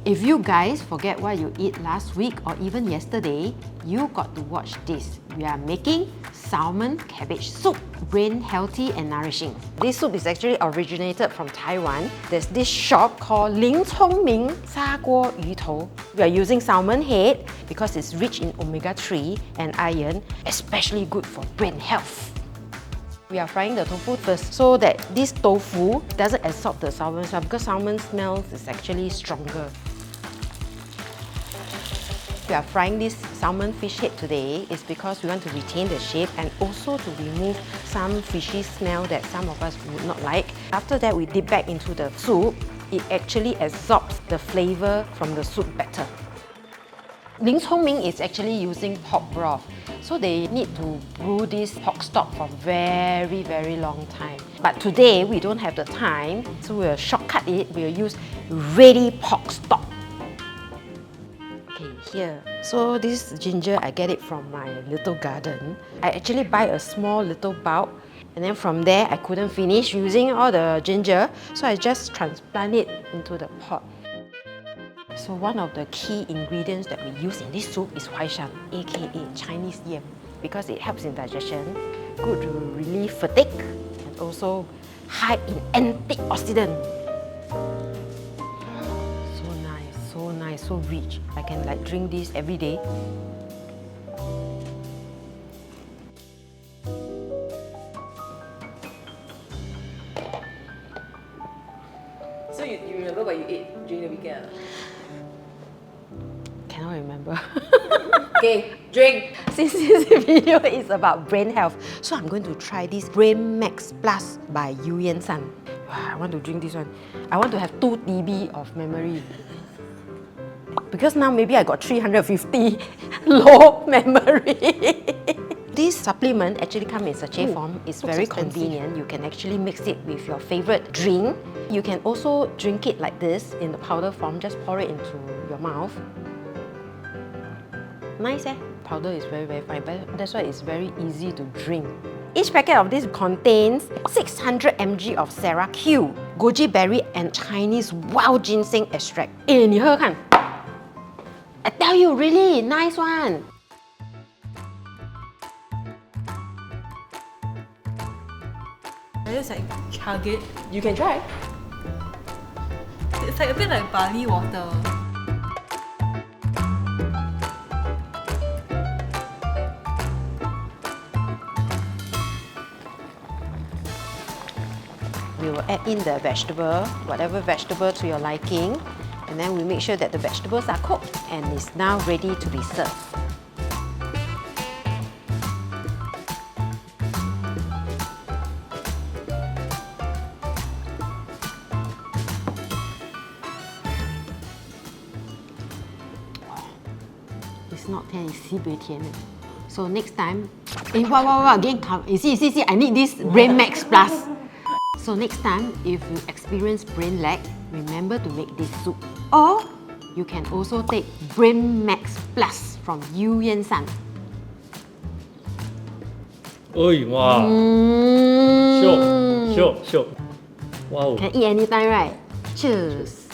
If you guys forget what you ate last week or even yesterday, you got to watch this. We are making salmon cabbage soup. Brain healthy and nourishing. This soup is actually originated from Taiwan. There's this shop called Ling Cong Ming Sa Guo Yu Tou. We are using salmon head because it's rich in omega-3 and iron, especially good for brain health. We are frying the tofu first so that this tofu doesn't absorb the salmon smell because salmon smell is actually stronger. We are frying this salmon fish head today is because we want to retain the shape and also to remove some fishy smell that some of us would not like. After that, we dip back into the soup. It actually absorbs the flavor from the soup better. Ling Cong Ming is actually using pork broth. So they need to brew this pork stock for very long time. But today, we don't have the time, so we'll shortcut it. We'll use ready pork stock. Okay, here. So this ginger, I get it from my little garden. I actually buy a small little bulb, and then from there, I couldn't finish using all the ginger, so I just transplant it into the pot. So one of the key ingredients that we use in this soup is huaishan, aka Chinese yam, because it helps in digestion, good to relieve fatigue, and also high in antioxidant. So nice, so rich. I can like drink this every day. So you remember what you ate during the weekend? Cannot remember. Okay, drink! Since this video is about brain health, so I'm going to try this BrainMAX Plus by Eu Yan San. I want to drink this one. I want to have 2 TB of memory. Because now maybe I got 350 low memory. This supplement actually comes in sachet form. It's very convenient. You can actually mix it with your favorite drink. You can also drink it like this in the powder form. Just pour it into your mouth. Nice, eh? Powder is very fine, but that's why it's very easy to drink. Each packet of this contains 600 mg of Cera-Q, goji berry and Chinese wild ginseng extract. 你喝喝看 I tell you, really nice one. I just like chug it. You can try. It's like a bit like barley water. We will add in the vegetable, whatever vegetable to your liking, and then we make sure that the vegetables are cooked and is now ready to be served. It's not 甜, it's 西北甜. So next time, wow, again, you see, I need this BrainMAX Plus. So next time, if you experience brain lag, remember to make this soup. Or you can also take BrainMAX Plus from Eu Yan San. Oi, wow. Sure. Wow. Can eat anytime, right? Cheers.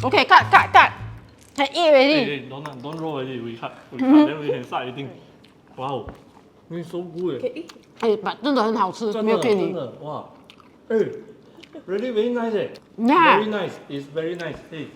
Okay, cut. Can eat already. Hey, don't roll already. We cut, then we can start eating. Wow, it's so good. Hey, but 真的很好吃，没有骗你。真的，哇，hey, really very nice. Yeah. Very nice. It's very nice. Hey.